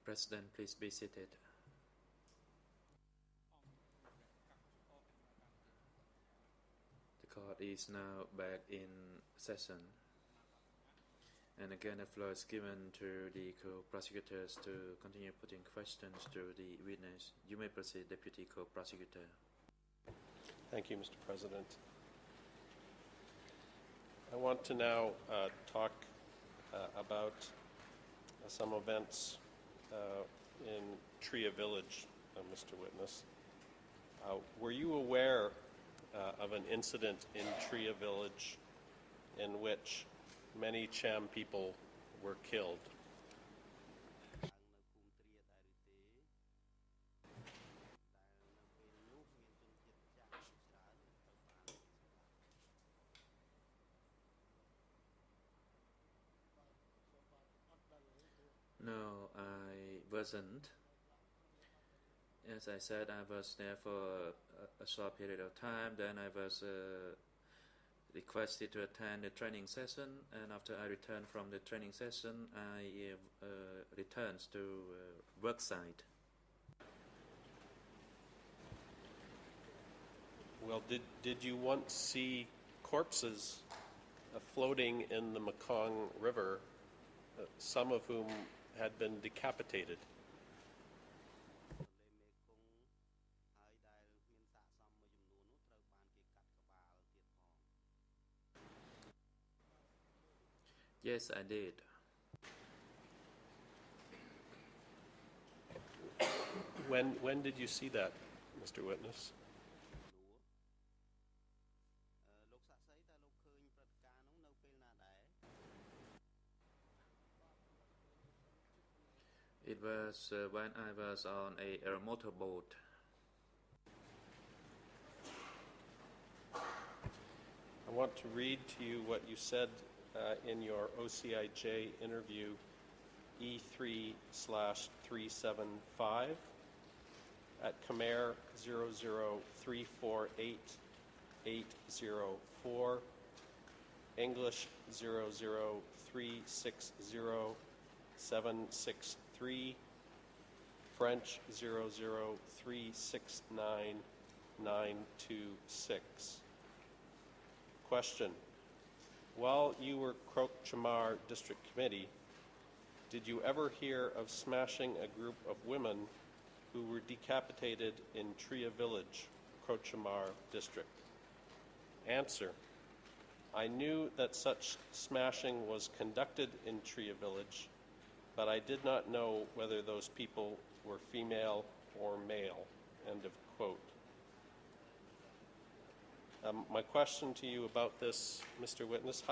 President, please be seated. The court is now back in session. And again, the floor is given to the co-prosecutors to continue putting questions to the witness. You may proceed, Deputy Co-Prosecutor. Thank you, Mr. President. I want to now talk about some events in Tria Village, Mr. Witness. Were you aware of an incident in Tria Village in which many Cham people were killed? No, I wasn't. As I said, I was there for a short period of time. Then I was requested to attend the training session, and after I returned from the training session, I returned to work site. Well, did you once see corpses floating in the Mekong River, some of whom had been decapitated? Yes, I did. When did you see that, Mr. Witness? It was when I was on a motorboat. I want to read to you what you said in your OCIJ interview E3/375 at Khmer 00348-804, English 00360-763, French 00369-926. Question: while you were Krok Chamar District Committee, did you ever hear of smashing a group of women who were decapitated in Tria Village, Krok Chamar District? Answer: I knew that such smashing was conducted in Tria Village, but I did not know whether those people were female or male. End of quote. My question to you about this, Mr. Witness,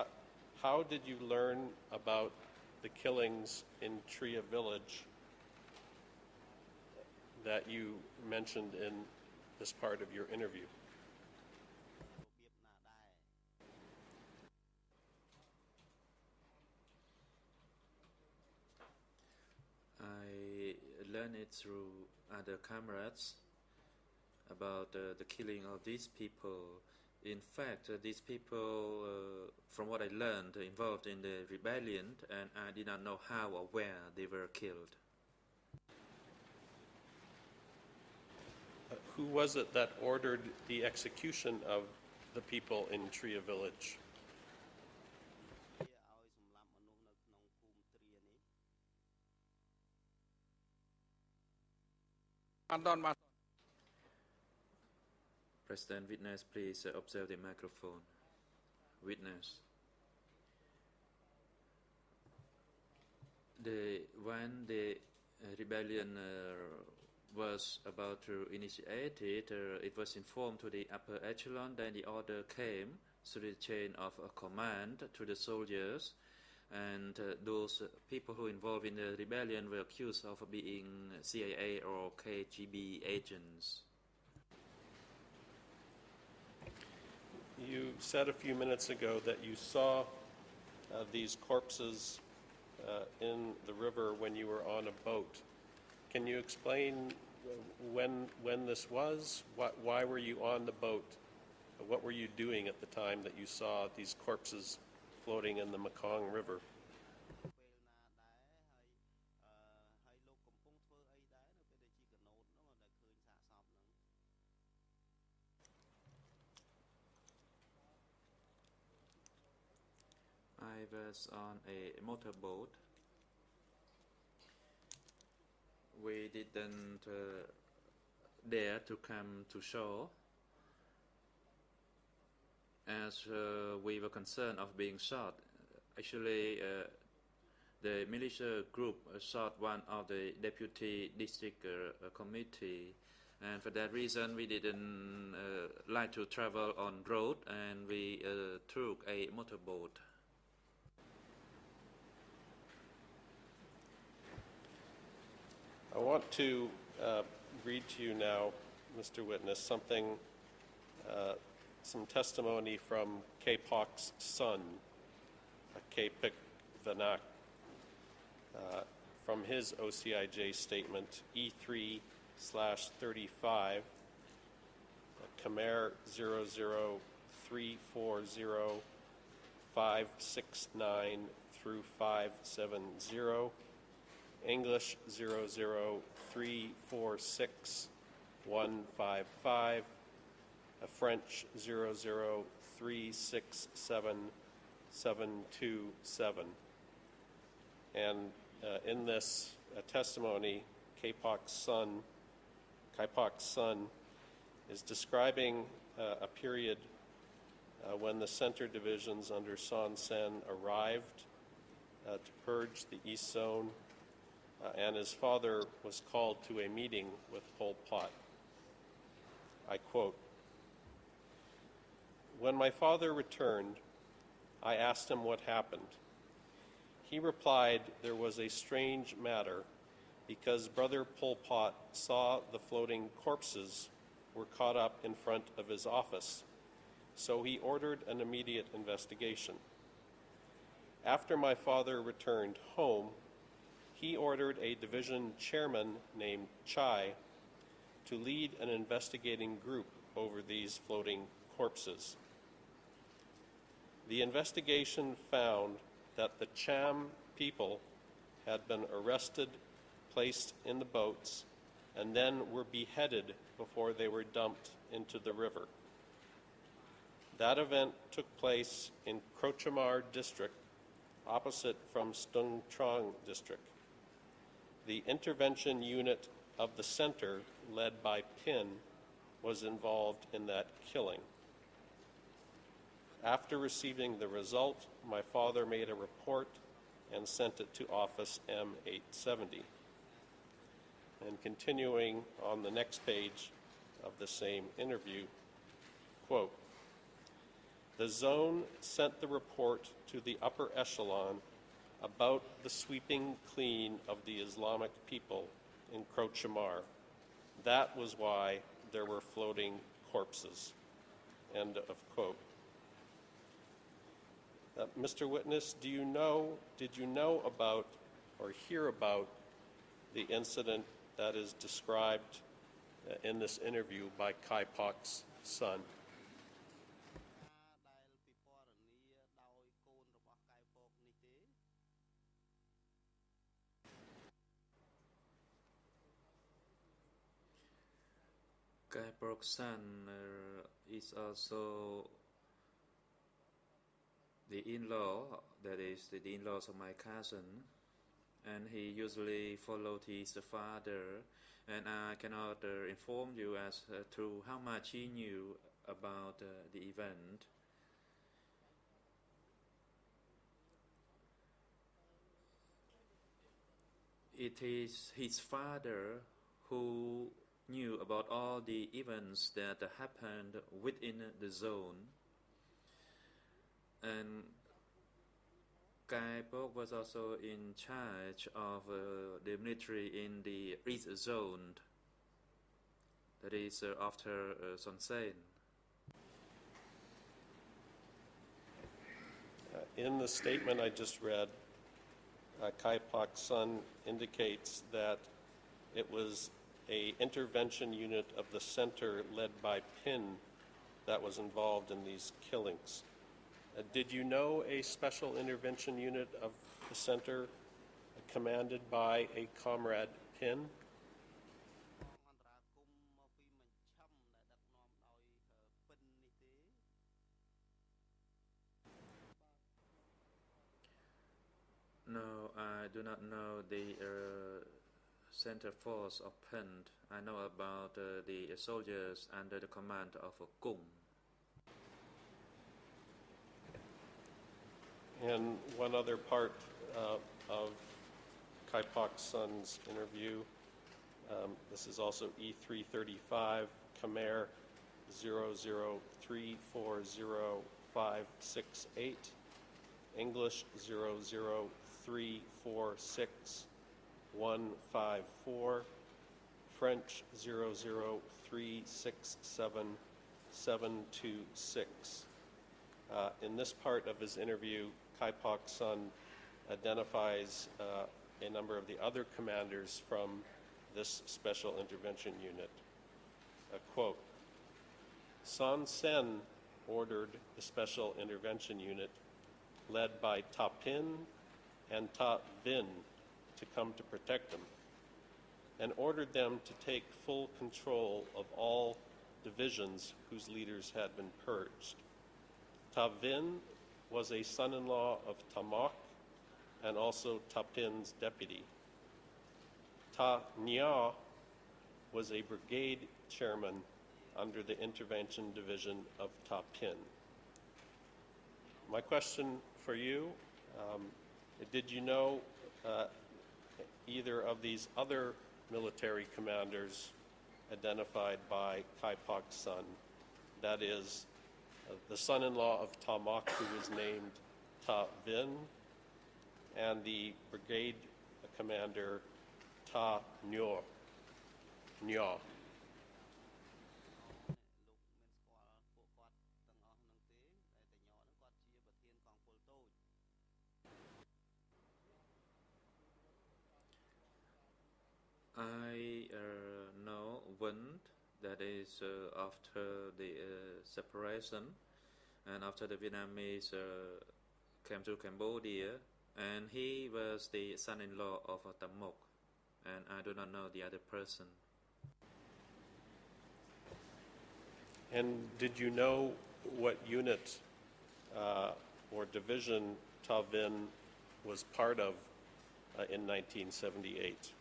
how did you learn about the killings in Tria Village that you mentioned in this part of your interview? I learned it through other comrades about the killing of these people. In fact, these people, from what I learned, involved in the rebellion, and I did not know how or where they were killed. Who was it that ordered the execution of the people in Tria Village? President, witness, please observe the microphone. Witness. When the rebellion was about to initiate it, it was informed to the upper echelon, then the order came through the chain of command to the soldiers, and those people who involved in the rebellion were accused of being CIA or KGB agents. You said a few minutes ago that you saw these corpses in the river when you were on a boat. Can you explain when this was? Why were you on the boat? What were you doing at the time that you saw these corpses floating in the Mekong River? I was on a motorboat. We didn't dare to come to shore as we were concerned of being shot. Actually, the militia group shot one of the deputy district committee, and for that reason we didn't like to travel on road, and we took a motorboat. I want to read to you now, Mr. Witness, some testimony from Kapok's son, Kapik Vanak, from his OCIJ statement E3/35, Khmer 00340-569 through 570, English 00346-155, French 00367-727. And in this testimony, Kapok's son is describing a period when the center divisions under Son Sen arrived to purge the East Zone, and his father was called to a meeting with Pol Pot. I quote, "When my father returned, I asked him what happened. He replied there was a strange matter because Brother Pol Pot saw the floating corpses were caught up in front of his office, so he ordered an immediate investigation. After my father returned home, he ordered a division chairman named Chai to lead an investigating group over these floating corpses. The investigation found that the Cham people had been arrested, placed in the boats, and then were beheaded before they were dumped into the river. That event took place in Krochamar district, opposite from Stung Trong district. The intervention unit of the center, led by Pin, was involved in that killing. After receiving the result, my father made a report and sent it to Office M870. And continuing on the next page of the same interview, quote, "The zone sent the report to the upper echelon about the sweeping clean of the Islamic people in Krochamar. That was why there were floating corpses." End of quote. Mr. Witness, did you know about or hear about the incident that is described in this interview by Kai Pak's son? Kai Pak's son is also the in-law, that is the in-laws of my cousin, and he usually followed his father, and I cannot inform you as to how much he knew about the event. It is his father who knew about all the events that happened within the zone. And Kai Pak was also in charge of the military in the East Zone, that is after Son Sen. In the statement I just read, Kai Pak's son indicates that it was an intervention unit of the center led by Pin that was involved in these killings. Did you know a special intervention unit of the center commanded by a comrade Pin? I do not know the center force of Pend. I know about the soldiers under the command of Kung. And one other part of Kai Pak Sun's interview, this is also E335, Khmer 003405568, English 003461154, French 003677726. In this part of his interview, Kai Pak Sun identifies a number of the other commanders from this Special Intervention Unit. Quote, Son Sen ordered the Special Intervention Unit led by Ta Pin and Ta Vin to come to protect them, and ordered them to take full control of all divisions whose leaders had been purged. Ta Vin was a son-in-law of Ta Mok and also Ta Pin's deputy. Ta Nya was a brigade chairman under the intervention division of Ta Pin. My question for you, did you know either of these other military commanders identified by Kai Pak Sun, that is, the son-in-law of Ta Mok, who was named Ta Vin, and the brigade commander Ta Nyo. I know Wind, that is after the separation and after the Vietnamese came to Cambodia, and he was the son-in-law of Ta Mok, and I do not know the other person. And did you know what unit or division Ta Vin was part of in 1978?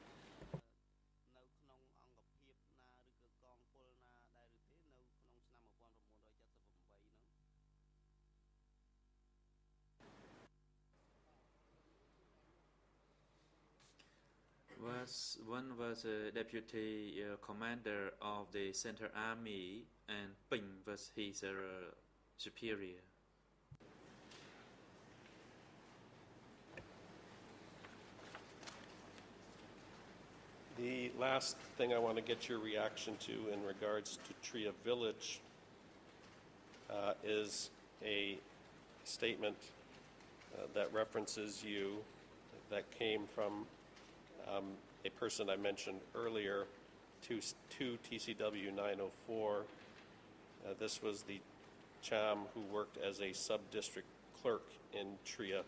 One was a deputy commander of the Central Army, and Ping was his superior. The last thing I want to get your reaction to in regards to Tria Village is a statement that references you that came from a person I mentioned earlier, to TCW 904. This was the Cham who worked as a sub-district clerk in Tria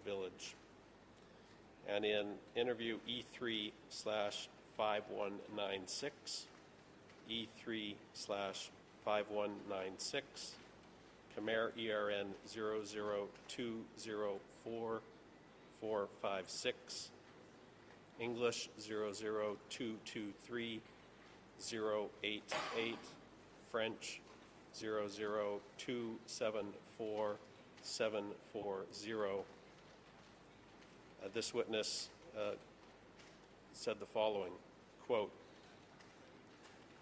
Village. And in interview E3/5196, E3/5196, Khmer ERN 00204-456, English 00223-088, French 00274-740. This witness said the following, quote,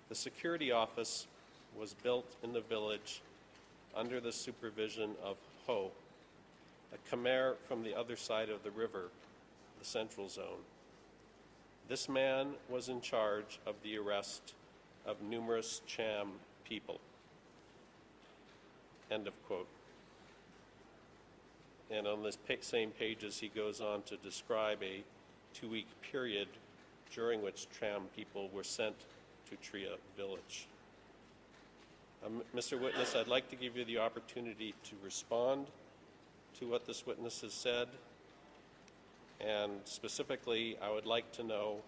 "The security office was built in the village under the supervision of Ho, a Khmer from the other side of the river, the Central Zone. This man was in charge of the arrest of numerous Cham people." End of quote. And on this same pages, he goes on to describe a 2-week period during which Cham people were sent to Tria Village. Mr. Witness, I'd like to give you the opportunity to respond to what this witness has said. And specifically, I would like to know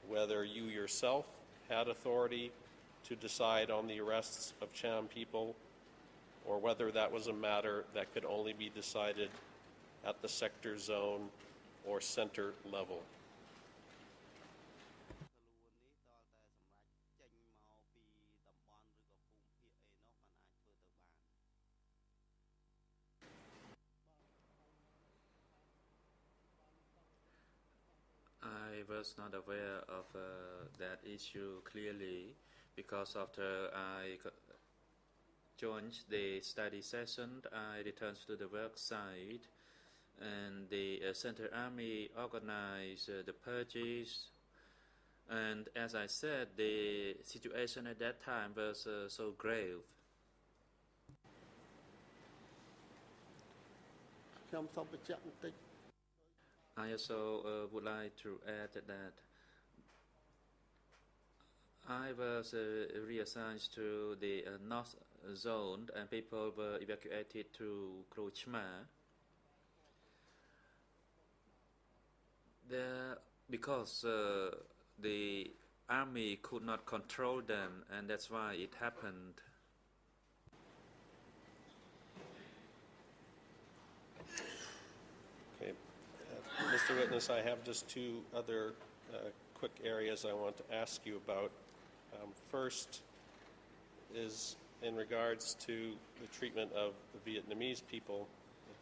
whether you yourself had authority to decide on the arrests of Cham people, or whether that was a matter that could only be decided at the sector zone or center level? I was not aware of that issue clearly because after I joined the study session, I returned to the work site and the Center Army organized the purges. And as I said, the situation at that time was so grave. I also would like to add that I was reassigned to the North Zone and people were evacuated to Krochma. Because the army could not control them, and that's why it happened. Okay. Mr. Witness, I have just two other quick areas I want to ask you about. First is in regards to the treatment of the Vietnamese people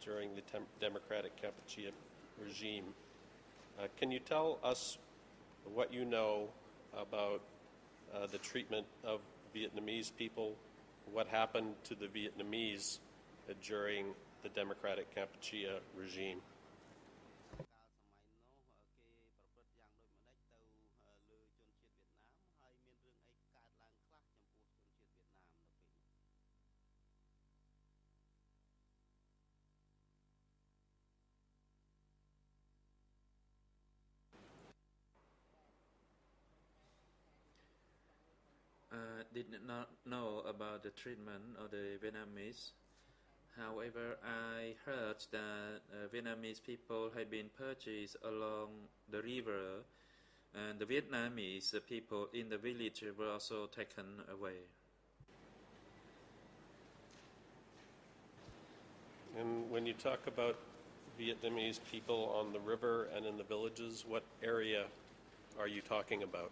during the Democratic Kampuchea regime. Can you tell us what you know about the treatment of Vietnamese people, what happened to the Vietnamese during the Democratic Kampuchea regime? Did not know about the treatment of the Vietnamese. However, I heard that Vietnamese people had been purchased along the river, and the Vietnamese people in the village were also taken away. And when you talk about Vietnamese people on the river and in the villages, what area are you talking about?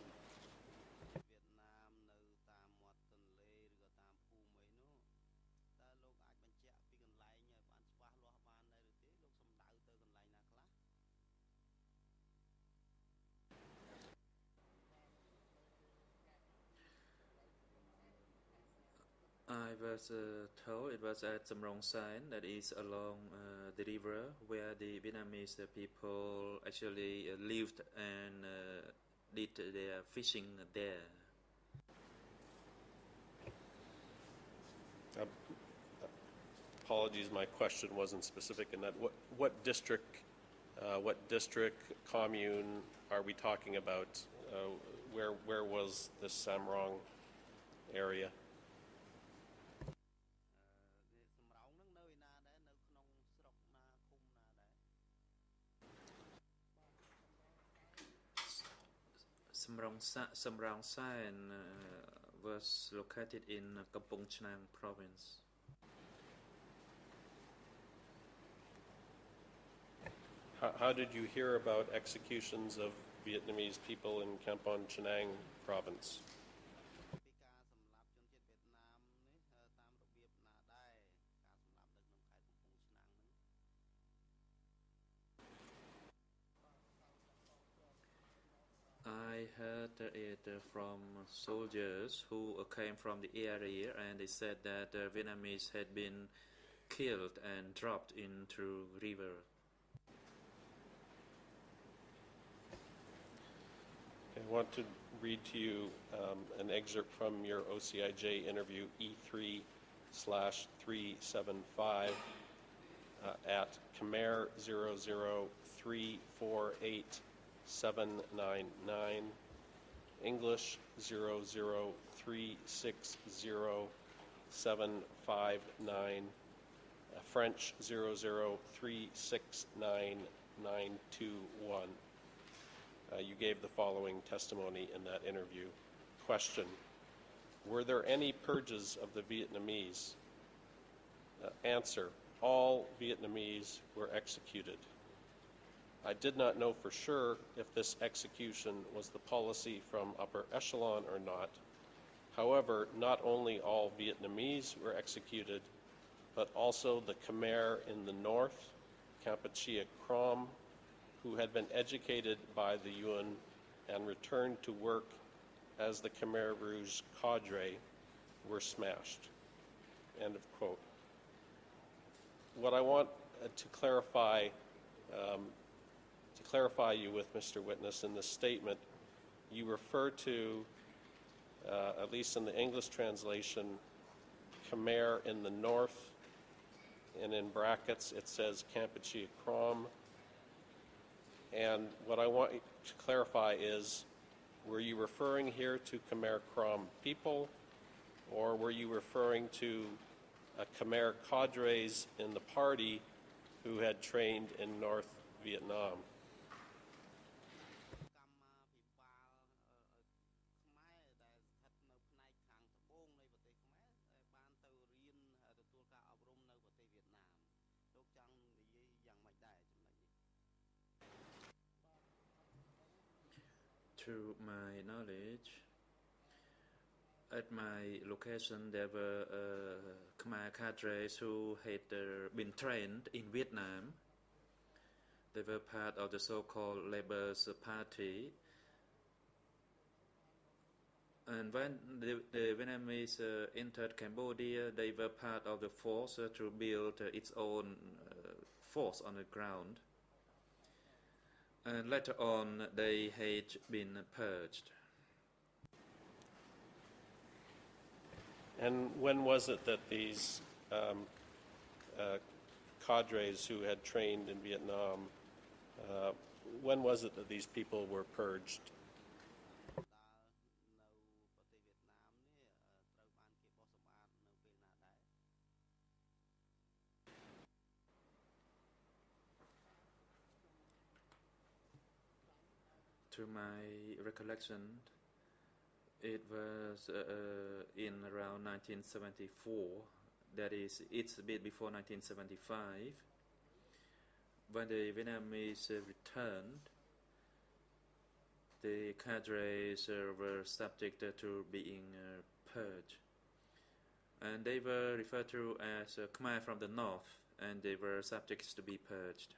I was told it was at Samrong San, that is along the river, where the Vietnamese people actually lived and did their fishing there. Apologies, my question wasn't specific in that. What district, commune are we talking about? Where was the Samrong area? Samrong San was located in Kampong Chhnang province. How did you hear about executions of Vietnamese people in Kampong Chhnang province? I heard it from soldiers who came from the area, and they said that Vietnamese had been killed and dropped into river. I want to read to you an excerpt from your OCIJ interview E3/375 at Khmer 00348-799, English 00360-759, French 00369-921. You gave the following testimony in that interview. Question: were there any purges of the Vietnamese? Answer: all Vietnamese were executed. I did not know for sure if this execution was the policy from upper echelon or not. However, not only all Vietnamese were executed, but also the Khmer in the north, Kampuchea Krom, who had been educated by the UN and returned to work as the Khmer Rouge cadre, were smashed. End of quote. What I want to clarify you with, Mr. Witness, in this statement, you refer to, at least in the English translation, Khmer in the north, and in brackets it says Kampuchea Krom. And what I want to clarify is, were you referring here to Khmer Krom people, or were you referring to Khmer cadres in the party who had trained in North Vietnam? To my knowledge, at my location, there were Khmer cadres who had been trained in Vietnam. They were part of the so-called Labour Party. And when the Vietnamese entered Cambodia, they were part of the force to build its own force on the ground. And later on, they had been purged. And when was it that these cadres who had trained in Vietnam, when was it that these people were purged? To my recollection, it was in around 1974. That is, it's a bit before 1975. When the Vietnamese returned, the cadres were subject to being purged. And they were referred to as Khmer from the north, and they were subjects to be purged.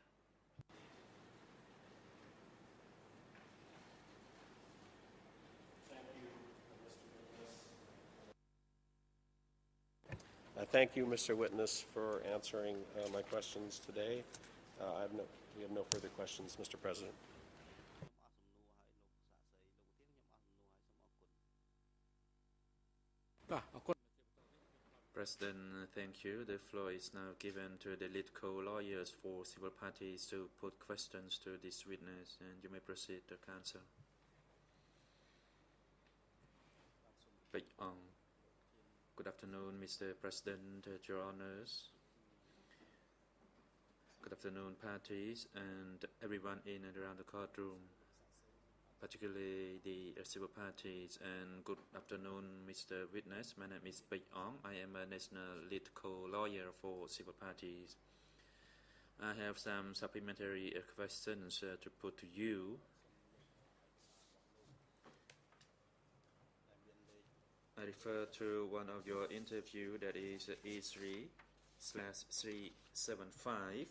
Thank you, Mr. Witness, for answering my questions today. We have no further questions, Mr. President. President, thank you. The floor is now given to the lead co-lawyers for civil parties to put questions to this witness, and you may proceed to counsel. Good afternoon, Mr. President, Your Honors. Good afternoon, parties, and everyone in and around the courtroom, particularly the civil parties. And good afternoon, Mr. Witness. My name is Bạch Ong. I am a national lead co-lawyer for civil parties. I have some supplementary questions to put to you. I refer to one of your interview, that is E3/375,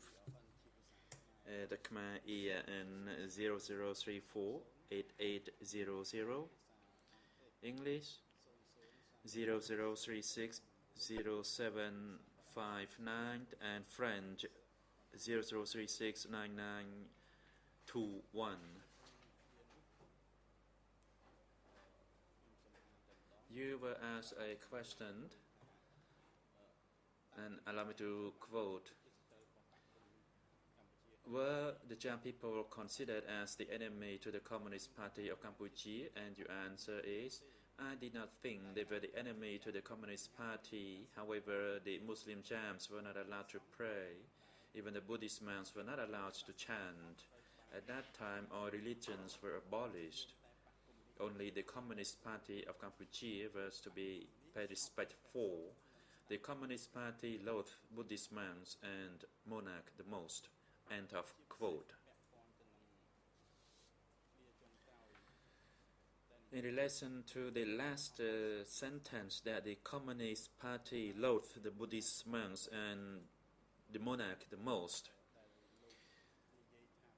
the Khmer EN 0034-8800, English 0036-0759, and French 0036-9921. You were asked a question, and allow me to quote: were the Cham people considered as the enemy to the Communist Party of Cambodia? And your answer is, I did not think they were the enemy to the Communist Party. However, the Muslim Chams were not allowed to pray. Even the Buddhist monks were not allowed to chant. At that time, all religions were abolished. Only the Communist Party of Cambodia was to be paid respect for. The Communist Party loathed Buddhist monks and monarch the most. End of quote. In relation to the last sentence that the Communist Party loathed the Buddhist monks and the monarch the most,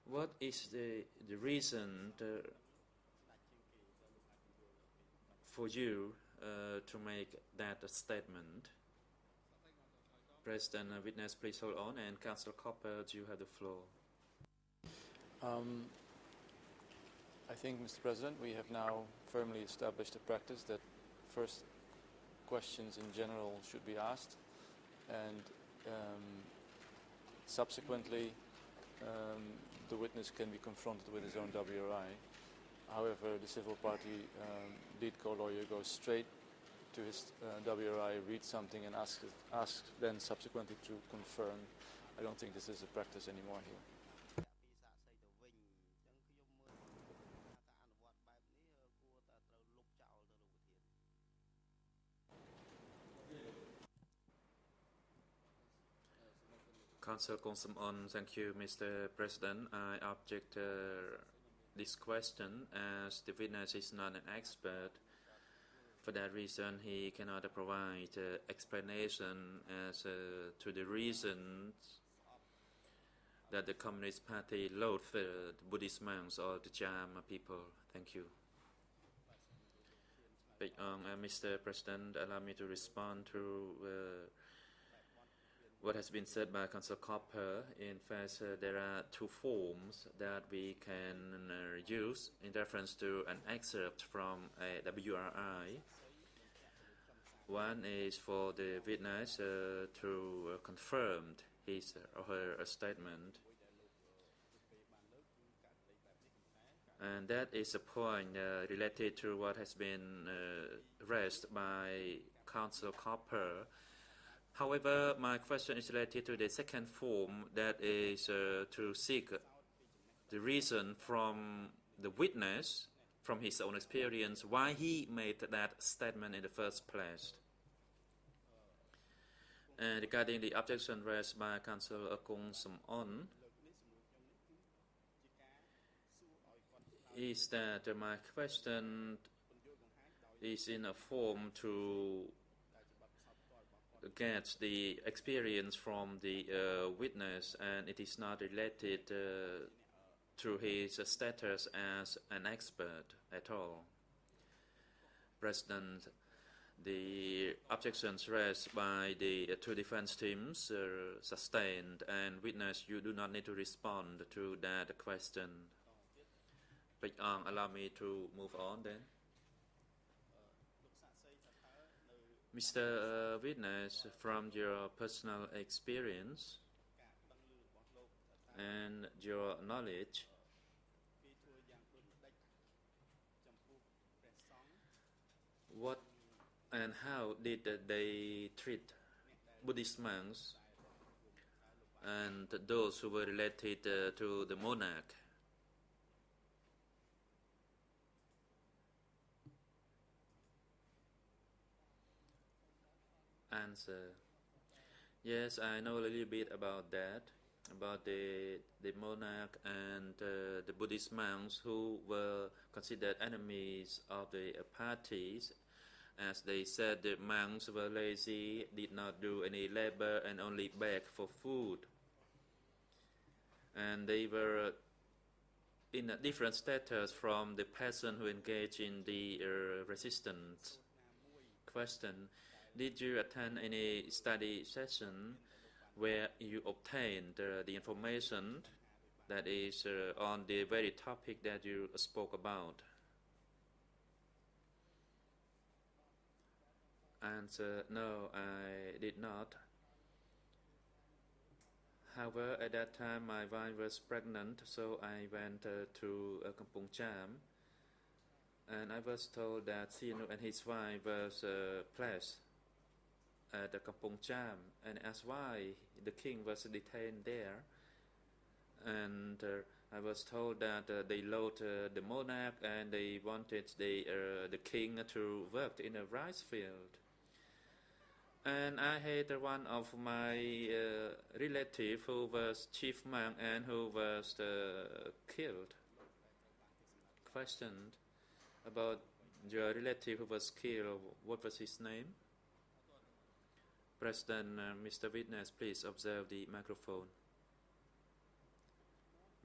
what is the reason for you to make that statement? President witness, please hold on, and Councillor Copper, you have the floor. I think, Mr. President, we have now firmly established a practice that first questions in general should be asked, and subsequently the witness can be confronted with his own WRI. However, the civil party lead co-lawyer goes straight to his WRI, reads something, and asks then subsequently to confirm. I don't think this is a practice anymore here. Councillor Kongsamon, thank you, Mr. President. I object this question as the witness is not an expert. For that reason, he cannot provide explanation as to the reasons that the Communist Party loathed the Buddhist monks or the Jam people. Thank you. Mr. President, allow me to respond to what has been said by Councillor Copper. In fact, there are two forms that we can use in reference to an excerpt from a WRI. One is for the witness to confirm his or her statement. And that is a point related to what has been raised by Councillor Copper. However, my question is related to the second form, that is to seek the reason from the witness, from his own experience, why he made that statement in the first place. And regarding the objection raised by Councillor Kongsamon, is that my question is in a form to get the experience from the witness, and it is not related to his status as an expert at all. President, the objections raised by the two defense teams are sustained, and witness, you do not need to respond to that question. But allow me to move on then. Mr. Witness, from your personal experience and your knowledge, what and how did they treat Buddhist monks and those who were related to the monarch? Answer. Yes, I know a little bit about that, about the monarch and the Buddhist monks who were considered enemies of the parties. As they said, the monks were lazy, did not do any labor, and only begged for food. And they were in a different status from the peasant who engaged in the resistance. Question. Did you attend any study session where you obtained the information that is on the very topic that you spoke about? Answer. No, I did not. However, at that time my wife was pregnant, so I went to Kampong Cham, and I was told that Sihanouk and his wife was placed at the Kampong Cham, and asked why the king was detained there. And I was told that they loathed the monarch and they wanted the king to work in a rice field. And I had one of my relatives who was chief monk and who was killed. Questioned about Your relative who was killed, what was his name? President, Mr. Witness, please observe the microphone.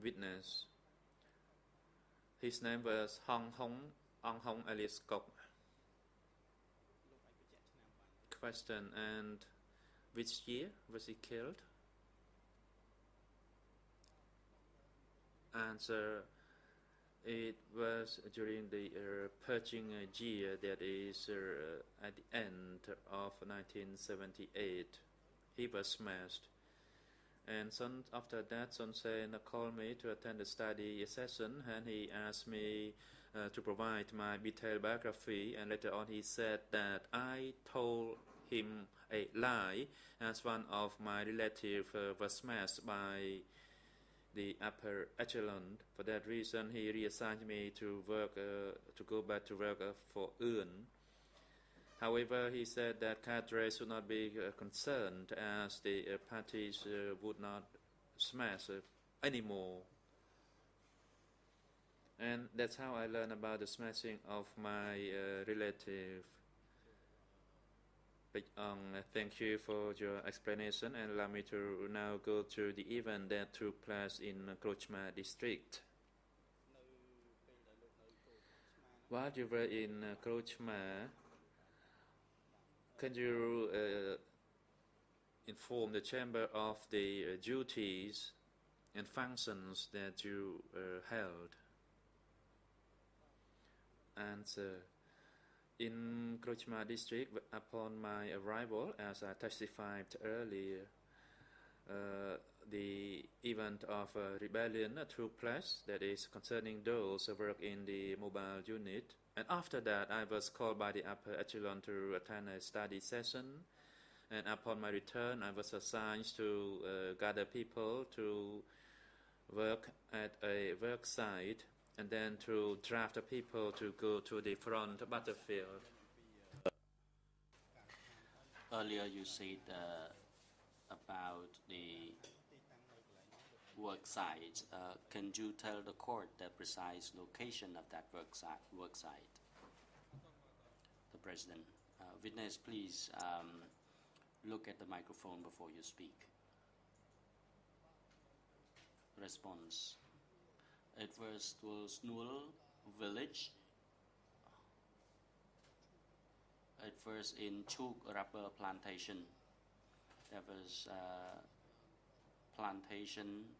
Witness. His name was Ong Hong alias Kok. Question, and which year was he killed? Answer, it was during the purging year, that is at the end of 1978. He was smashed. And soon after that, Son Sen called me to attend a study session, and he asked me to provide my detailed biography, and later on he said that I told him a lie, as one of my relatives was smashed by the upper echelon. For that reason, he reassigned me to work, to go back to work for UN. However, he said that cadre should not be concerned, as the parties would not smash anymore. And that's how I learned about the smashing of my relative. Thank you for your explanation, and allow me to now go to the event that took place in Krochma district. While you were in Krochma, can you inform the chamber of the duties and functions that you held? Answer. In Krochma district, upon my arrival, as I testified earlier, the event of rebellion took place, that is concerning those who work in the mobile unit. And after that, I was called by the upper echelon to attend a study session. And upon my return, I was assigned to gather people to work at a work site, and then to draft the people to go to the front battlefield. Earlier you said about the work site. Can you tell the court the precise location of that work site? The President. Witness, please look at the microphone before you speak. Response. It was to Snul village. It was in Chuk rubber plantation. There was plantation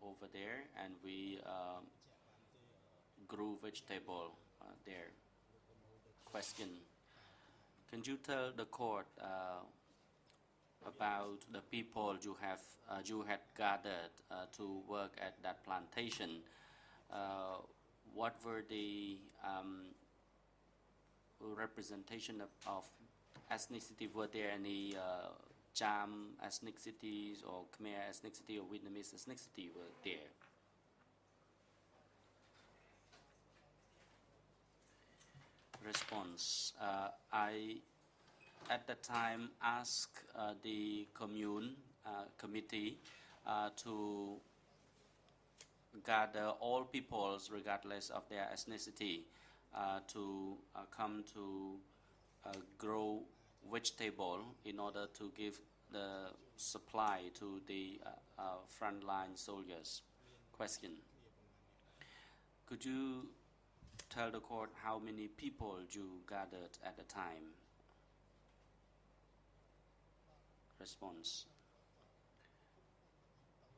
over there, and we grew vegetable there. Question. Can you tell the court about the people you had gathered to work at that plantation? What were the representation of ethnicity? Were there any Cham ethnicities or Khmer ethnicity or Vietnamese ethnicity were there? Response. I at the time asked the committee to gather all peoples regardless of their ethnicity to come to grow vegetable in order to give the supply to the frontline soldiers. Question. Could you tell the court how many people you gathered at the time? Response.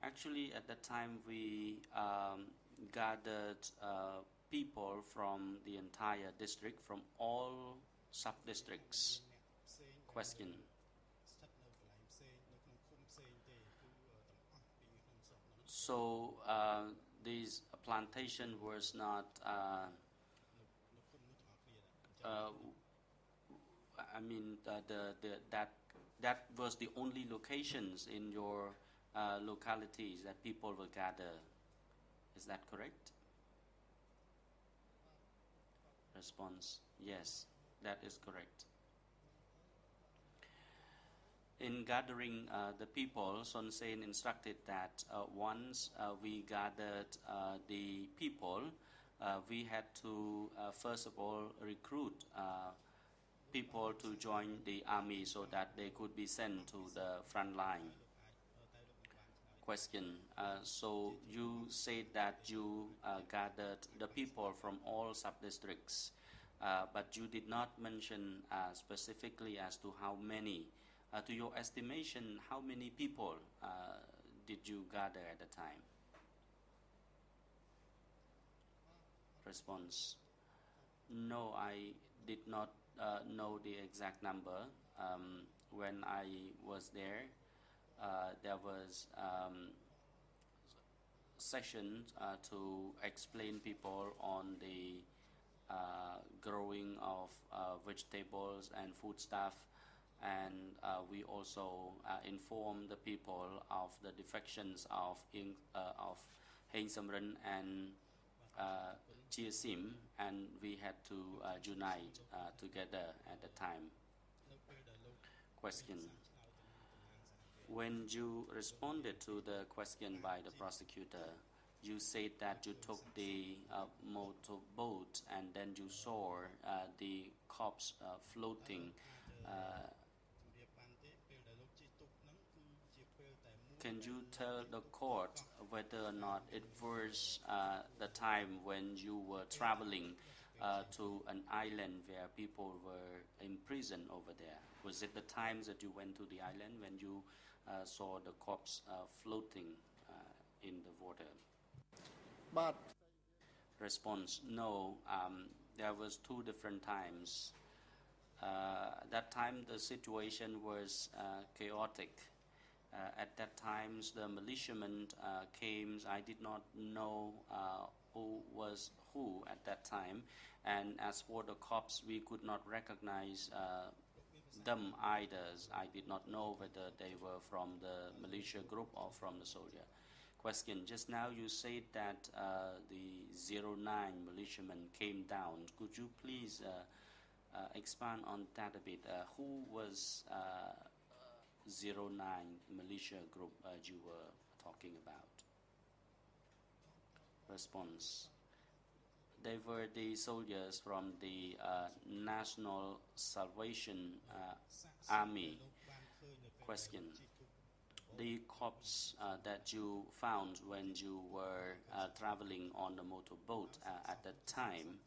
Actually, at that time we gathered people from the entire district, from all sub-districts. Question. So this plantation was not I mean that was the only locations in your localities that people will gather. Is that correct? Response. Yes, that is correct. In gathering the people, Son Sen instructed that once we gathered the people, we had to first of all recruit people to join the army so that they could be sent to the front line. Question. So you said that you gathered the people from all sub-districts, but you did not mention specifically as to how many. To your estimation, how many people did you gather at the time? Response. No, I did not know the exact number. When I was there, there was sessions to explain people on the growing of vegetables and foodstuff, and we also inform the people of the defections of Heng Samrin and Chia Sim, and we had to unite together at the time. Question. When you responded to the question by the prosecutor, you said that you took the motorboat and then you saw the corpse floating. Can you tell the court whether or not it was the time when you were traveling to an island where people were imprisoned over there? Was it the times that you went to the island when you saw the corpse floating in the water? But Response. No, there was 2 different times. That time the situation was chaotic. At that time the militiamen came. I did not know who was who at that time, and as for the cops, we could not recognize them either. I did not know whether they were from the militia group or from the soldier. Question. Just now you said that the 09 militiamen came down. Could you please expand on that a bit? Who was 09 militia group you were talking about? Response. They were the soldiers from the National Salvation Army. Question. The corpse that you found when you were traveling on the motorboat at that time,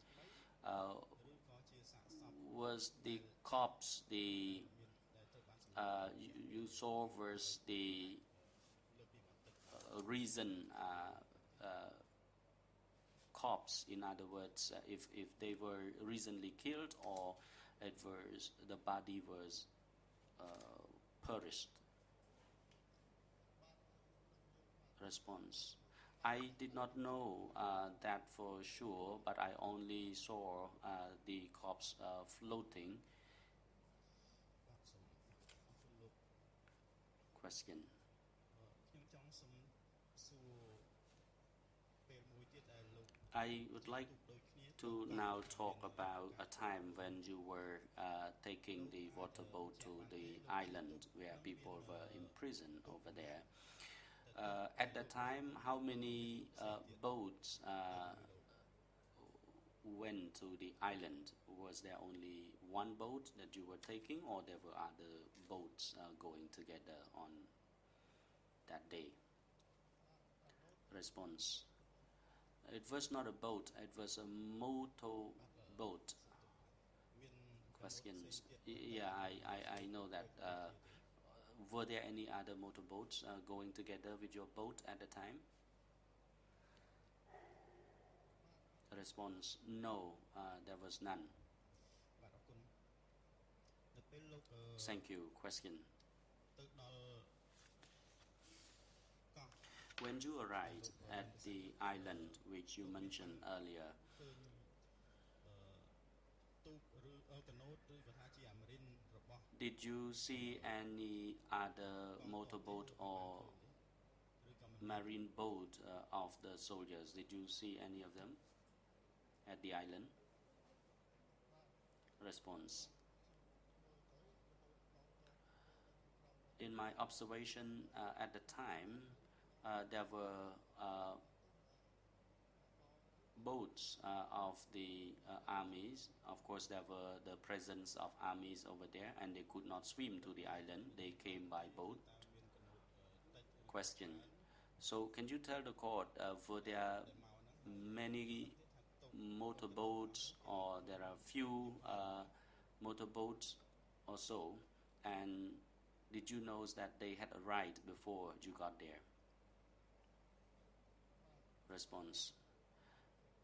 was the corpse the you saw was the reason corpse, in other words, if they were recently killed or it was the body was perished? Response. I did not know that for sure, but I only saw the corpse floating. Question. I would like to now talk about a time when you were taking the waterboat to the island where people were imprisoned over there. At that time, how many boats went to the island? Was there only one boat that you were taking, or there were other boats going together on that day? Response. It was not a boat, it was a motor boat. Questions. Yeah, I know that. Were there any other motorboats going together with your boat at the time? Response. No, there was none. Thank you. Question. When you arrived at the island which you mentioned earlier, did you see any other motorboat or marine boat of the soldiers? Did you see any of them at the island? Response. In my observation at the time, there were boats of the armies. Of course, there were the presence of armies over there, and they could not swim to the island. They came by boat. Question. So, can you tell the court, were there many motorboats, or there are few motorboats or so? And did you know that they had arrived before you got there? Response.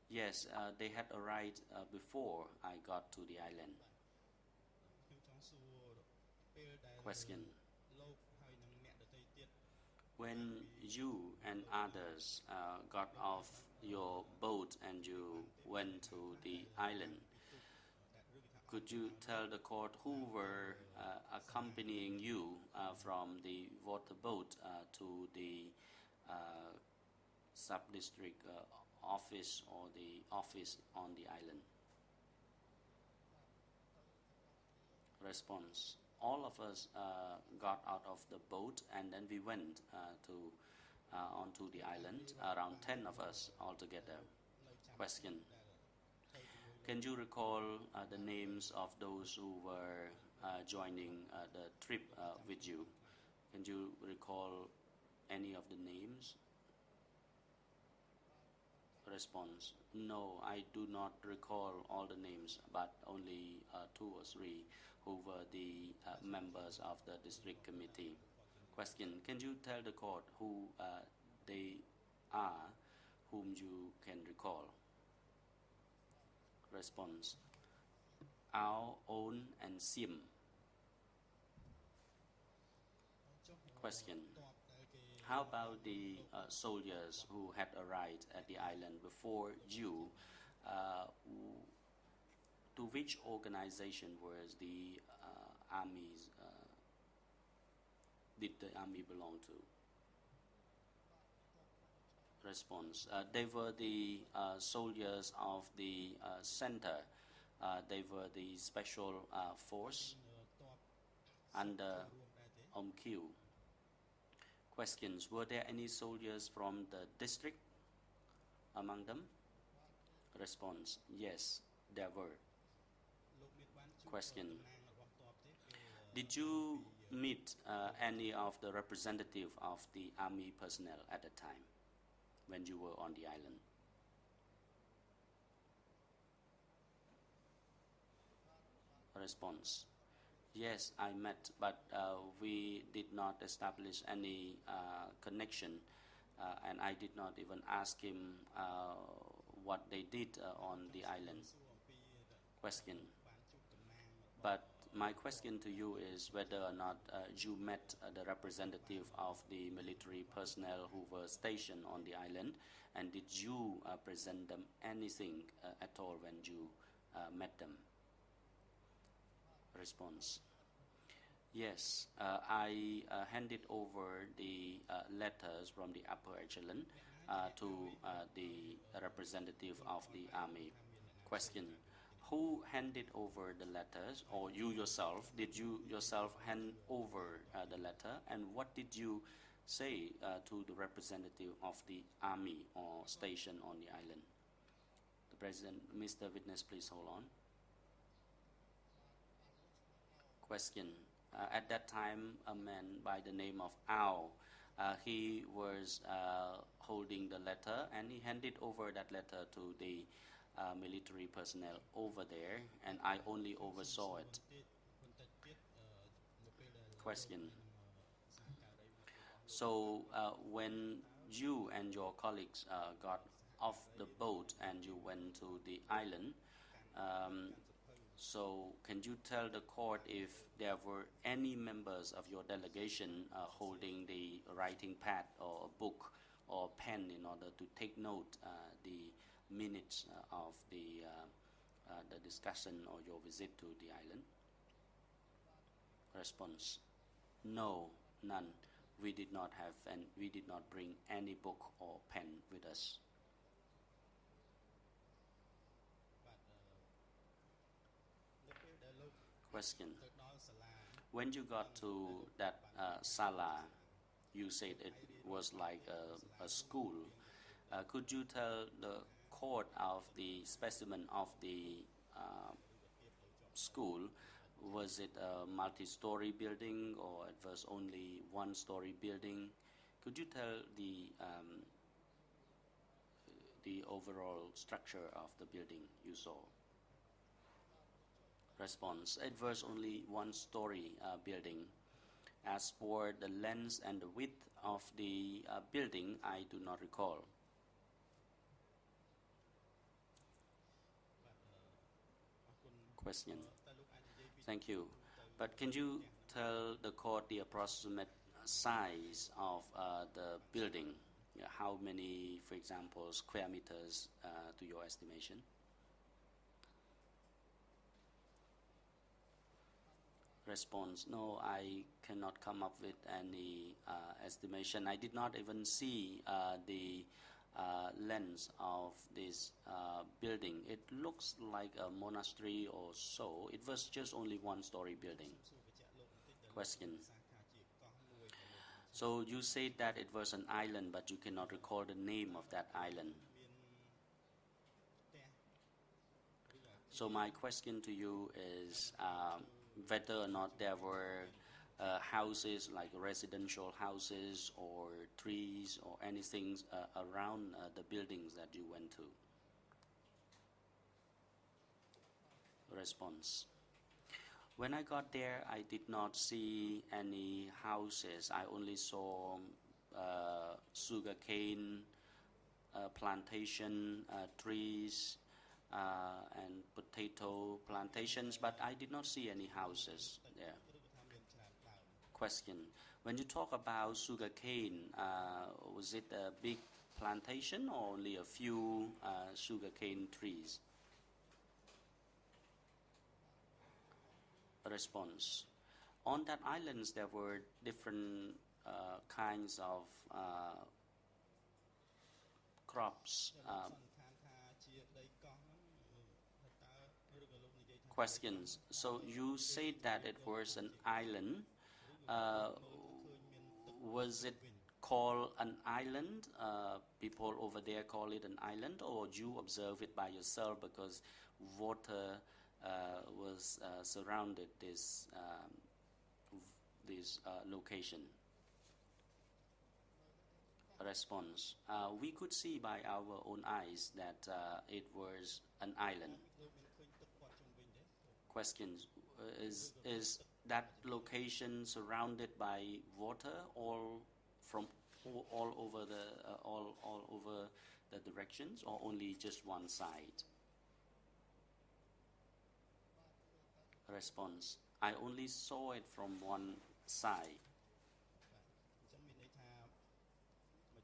Yes, they had arrived before I got to the island. Question. When you and others got off your boat and you went to the island, could you tell the court who were accompanying you from the water boat to the sub-district office or the office on the island? Response. All of us got out of the boat and then we went onto the island, around 10 of us altogether. Question. Can you recall the names of those who were joining the trip with you? Can you recall any of the names? Response. No, I do not recall all the names, but only 2 or 3 who were the members of the district committee. Question. Can you tell the court who they are, whom you can recall? Response. Ao, On, and Sim. Question. How about the soldiers who had arrived at the island before you? To which organization was the armies? Did the army belong to? Response. They were the soldiers of the center. They were the special force under OMQ. Questions. Were there any soldiers from the district among them? Response. Yes, there were. Question. Did you meet any of the representative of the army personnel at the time when you were on the island? Response. Yes, I met, but we did not establish any connection, and I did not even ask him what they did on the island. Question. But my question to you is whether or not you met the representative of the military personnel who were stationed on the island, and did you present them anything at all when you met them? Response. Yes, I handed over the letters from the upper echelon to the representative of the army. Question. Who handed over the letters, or you yourself? Did you yourself hand over the letter, and what did you say to the representative of the army or station on the island? The President, Mr. Witness, please hold on. Question. At that time, a man by the name of Ao, he was holding the letter, and he handed over that letter to the military personnel over there, and I only oversaw it. Question. So when you and your colleagues got off the boat and you went to the island, so can you tell the court if there were any members of your delegation holding the writing pad or a book or pen in order to take note the minutes of the discussion or your visit to the island? Response. No, none. We did not have, and we did not bring any book or pen with us. Question. When you got to that sala, you said it was like a school. Could you tell the court of the specimen of the school, was it a multi-story building or it was only one-story building? Could you tell the overall structure of the building you saw? Response: it was only one-story building. As for the length and the width of the building, I do not recall. Question. Thank you. But can you tell the court the approximate size of the building? How many, for example, square meters to your estimation? Response: no, I cannot come up with any estimation. I did not even see the length of this building. It looks like a monastery or so. It was just only one-story building. Question. So you said that it was an island, but you cannot recall the name of that island. So my question to you is whether or not there were houses, like residential houses or trees or anything around the buildings that you went to. Response. When I got there, I did not see any houses. I only saw sugarcane plantation, trees, and potato plantations, but I did not see any houses there. Question. When you talk about sugarcane, was it a big plantation or only a few sugarcane trees? Response. On that islands, there were different kinds of crops. Questions. So you said that it was an island. Was it called an island? People over there call it an island, or you observe it by yourself because water was surrounded this location? Response. We could see by our own eyes that it was an island. Questions. Is that location surrounded by water all over the directions, or only just one side? Response. I only saw it from one side.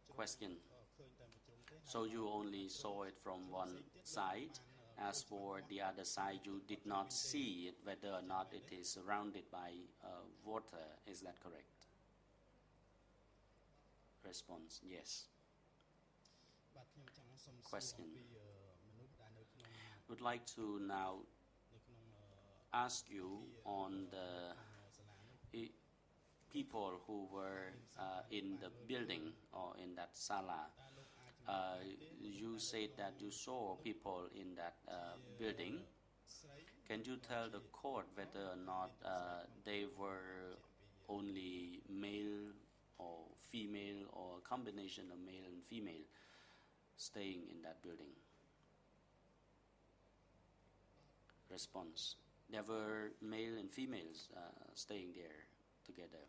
Question. So you only saw it from one side. As for the other side, you did not see it, whether or not it is surrounded by water. Is that correct? Response. Yes. Question. Would like to now ask you on the people who were in the building or in that sala. You said that you saw people in that building. Can you tell the court whether or not they were only male or female, or a combination of male and female staying in that building? Response. There were male and females staying there together.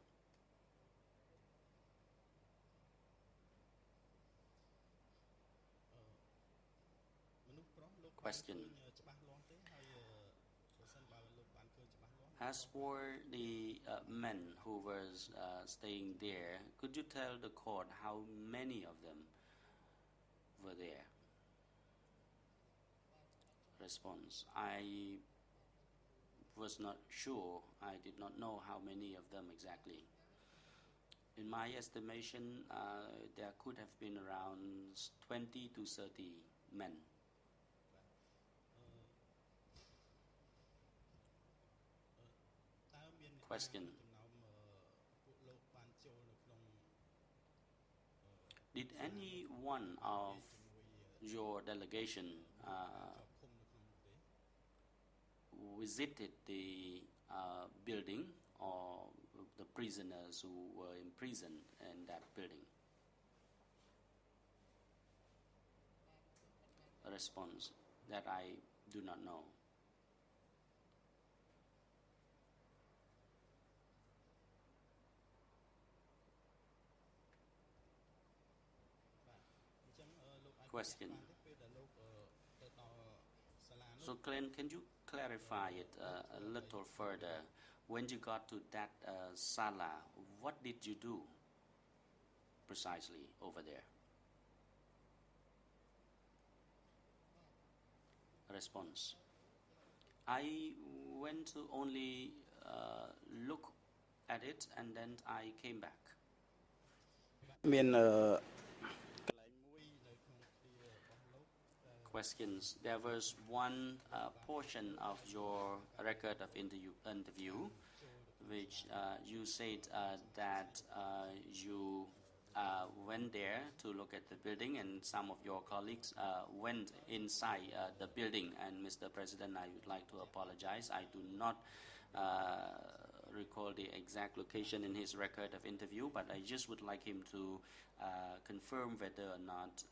Question. As for the men who were staying there, could you tell the court how many of them were there? Response. I was not sure. I did not know how many of them exactly. In my estimation, there could have been around 20 to 30 men. Question. Did any one of your delegation visited the building or the prisoners who were imprisoned in that building? A response: that I do not know. Question. So Glenn, can you clarify it a little further? When you got to that sala, what did you do precisely over there? Response: I went to only look at it and then I came back. Questions. There was one portion of your record of interview which you said that you went there to look at the building, and some of your colleagues went inside the building. And Mr. President, I would like to apologize. I do not recall the exact location in his record of interview, but I just would like him to confirm whether or not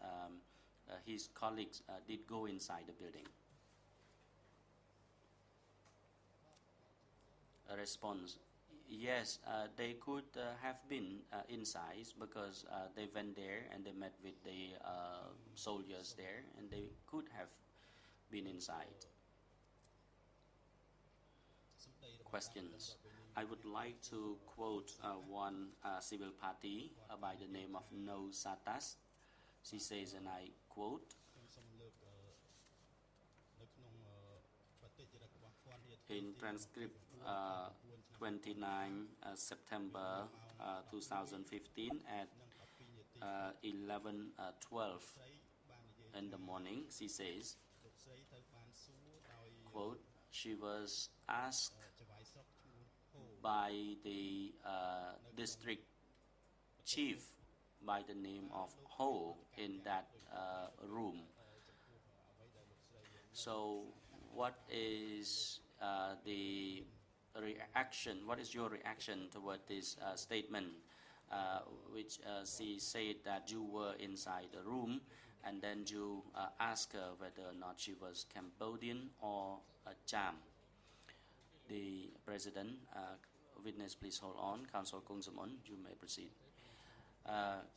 his colleagues did go inside the building. A response: yes, they could have been inside because they went there and they met with the soldiers there, and they could have been inside. Questions. I would like to quote one civil party by the name of No Satas. She says, and I quote, in transcript 29 September 2015 at 11:12 in the morning, she says, quote, she was asked by the district chief by the name of Ho in that room. So what is the reaction? What is your reaction toward this statement, which she said that you were inside the room and then you asked her whether or not she was Cambodian or Cham? The President, witness, please hold on. Counsel Kong Samon, you may proceed.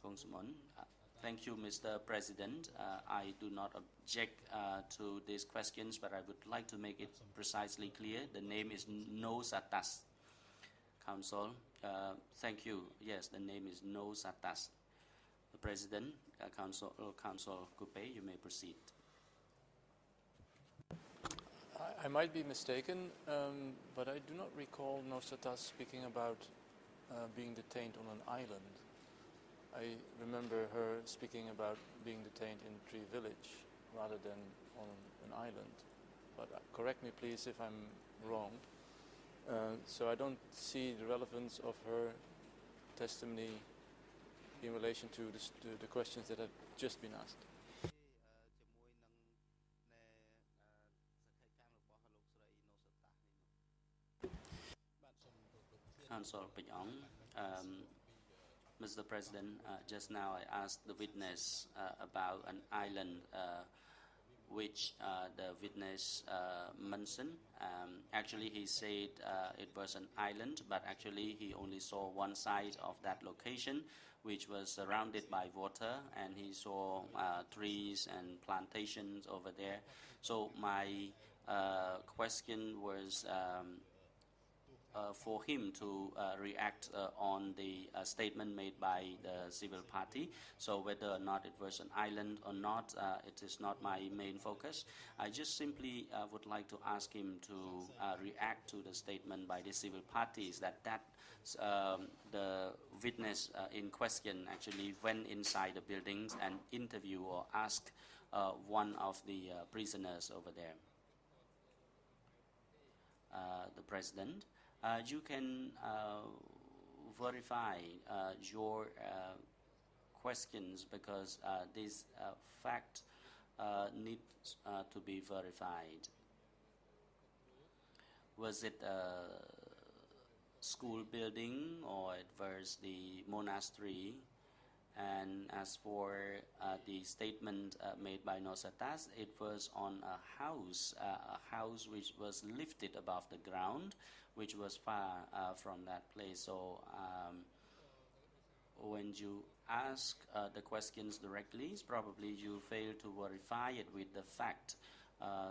Kong Samon, thank you, Mr. President. I do not object to these questions, but I would like to make it precisely clear. The name is No Satas. Counsel, thank you. Yes, the name is No Satas. The President, Counsel Coupe, you may proceed. I might be mistaken, but I do not recall No Satas speaking about being detained on an island. I remember her speaking about being detained in Tree Village rather than on an island. But correct me please if I'm wrong. So I don't see the relevance of her testimony in relation to the questions that have just been asked. Counsel Panyong, Mr. President, just now I asked the witness about an island which the witness mentioned. Actually, he said it was an island, but actually he only saw one side of that location, which was surrounded by water, and he saw trees and plantations over there. So my question was for him to react on the statement made by the civil party. So whether or not it was an island or not, it is not my main focus. I just simply would like to ask him to react to the statement by the civil parties that the witness in question actually went inside the buildings and interviewed or asked one of the prisoners over there. The President, you can verify your questions because this fact needs to be verified. Was it a school building or it was the monastery? And as for the statement made by Nosatas, it was on a house which was lifted above the ground, which was far from that place. So when you ask the questions directly, probably you fail to verify it with the fact.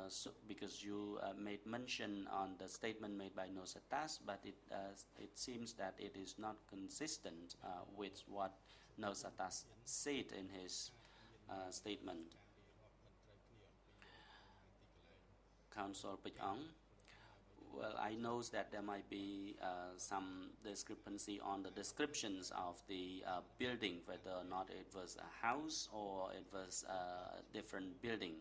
So because you made mention on the statement made by Nosatas, but it seems that it is not consistent with what Nosatas said in his statement. Council Pechong, well, I know that there might be some discrepancy on the descriptions of the building, whether or not it was a house or it was a different building.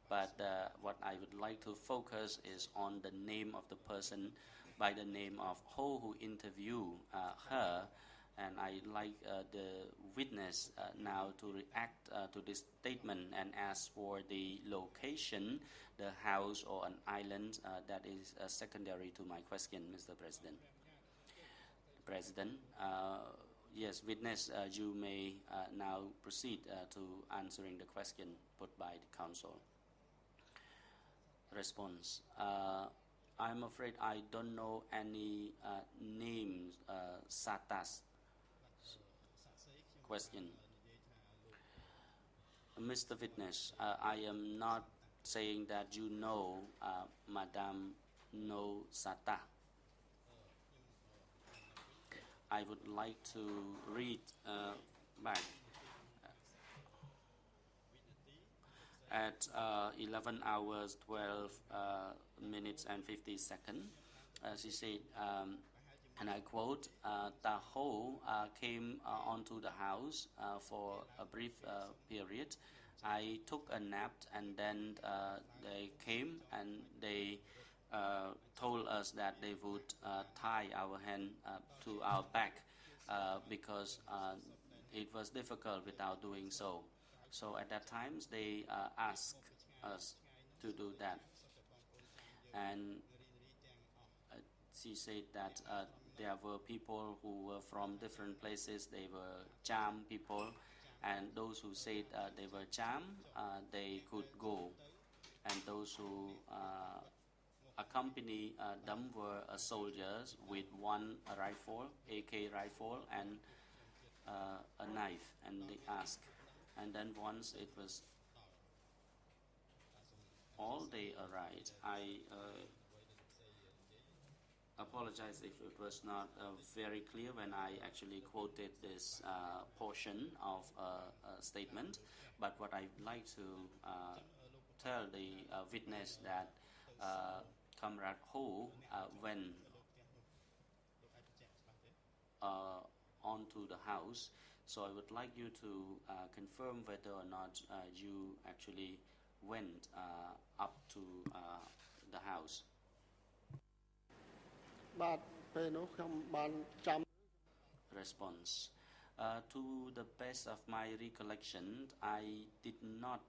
But what I would like to focus is on the name of the person by the name of Ho, who interviewed her. And I'd like the witness now to react to this statement and ask for the location, the house or an island. That is secondary to my question, Mr. President. President, yes, witness, you may now proceed to answering the question put by the council. Response. I'm afraid I don't know any names, Satas. Question. Mr. Witness, I am not saying that you know Madame No Sata. I would like to read back. At 11 hours, 12 minutes and 50 seconds, she said, and I quote, Ta Ho came onto the house for a brief period. I took a nap and then they came and they told us that they would tie our hand to our back because it was difficult without doing so. So at that time, they asked us to do that. And she said that there were people who were from different places. They were Cham people. And those who said they were Cham, they could go. And those who accompanied them were soldiers with one rifle, AK rifle, and a knife. And they asked. And then once it was all they arrived, I apologize if it was not very clear when I actually quoted this portion of a statement. But what I'd like to tell the witness that Comrade Ho went onto the house. So I would like you to confirm whether or not you actually went up to the house. Response. To the best of my recollection, I did not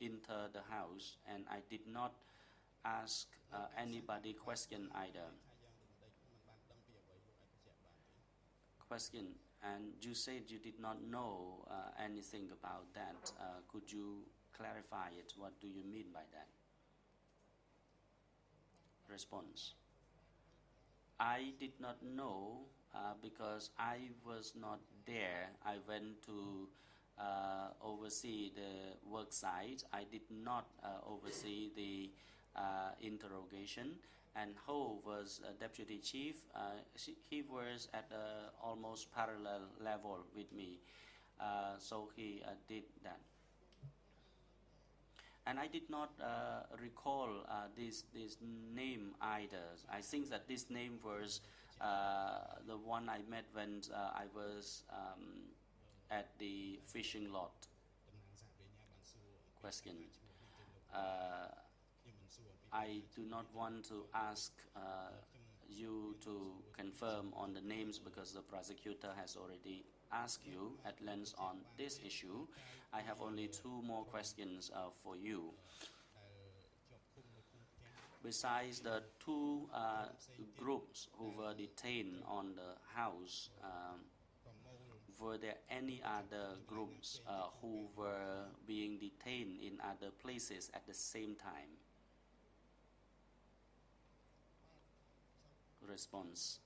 enter the house and I did not ask anybody question either. Question. And you said you did not know anything about that. Could you clarify it? What do you mean by that? Response. I did not know because I was not there. I went to oversee the work site. I did not oversee the interrogation. And Ho was deputy chief. He was at almost parallel level with me, so he did that. And I did not recall this name either. I think that this name was the one I met when I was at the fishing lot. Question. I do not want to ask you to confirm on the names because the prosecutor has already ask you at length on this issue. I have only 2 more questions for you. Besides the 2 groups who were detained on the house, were there any other groups who were being detained in other places at the same time? Response.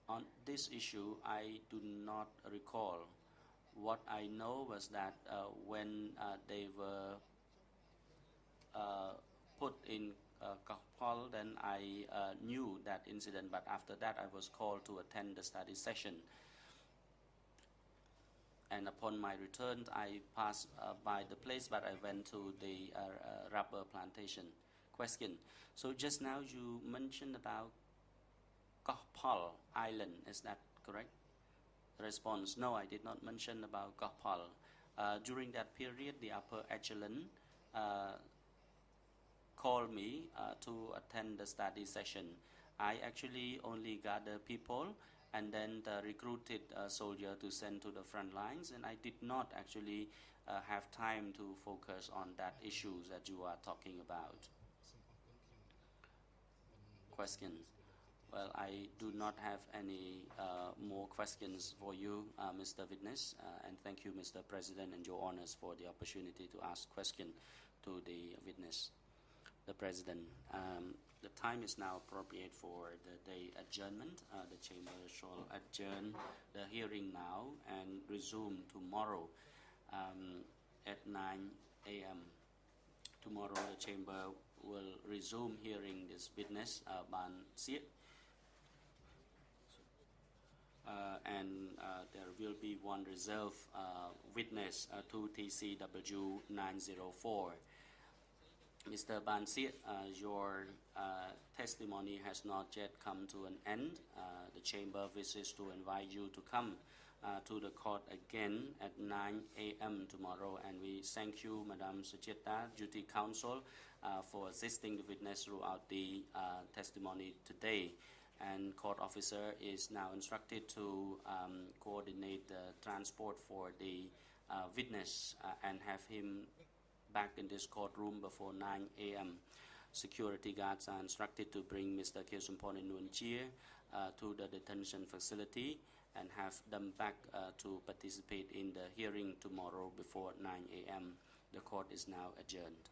On this issue, I do not recall. What I know was that when they were put in Kapal, then I knew that incident, but after that I was called to attend the study session. And upon my return, I passed by the place, but I went to the rubber plantation. Question. So just now you mentioned about Kapal Island, is that correct? Response. No, I did not mention about Kapal. During that period, the upper echelon called me to attend the study session. I actually only gathered people and then recruited a soldier to send to the front lines, and I did not actually have time to focus on that issues that you are talking about. Question. Well, I do not have any more questions for you, Mr. Witness, and thank you, Mr. President and Your Honors, for the opportunity to ask question to the witness. The President, the time is now appropriate for the day adjournment. The Chamber shall adjourn the hearing now and resume tomorrow at 9 a.m. Tomorrow, the Chamber will resume hearing this witness, Ban Siet. And there will be one reserve witness, 2 TCW 904. Mr. Ban Siet, your testimony has not yet come to an end. The Chamber wishes to invite you to come to the court again at 9 a.m. tomorrow, and we thank you, Madam Sucheta, Duty Counsel, for assisting the witness throughout the testimony today. And court officer is now instructed to coordinate the transport for the witness and have him back in this courtroom before 9 a.m. Security guards are instructed to bring Mr. Kheosumpon Nuanchir to the detention facility and have them back to participate in the hearing tomorrow before 9 a.m. The court is now adjourned.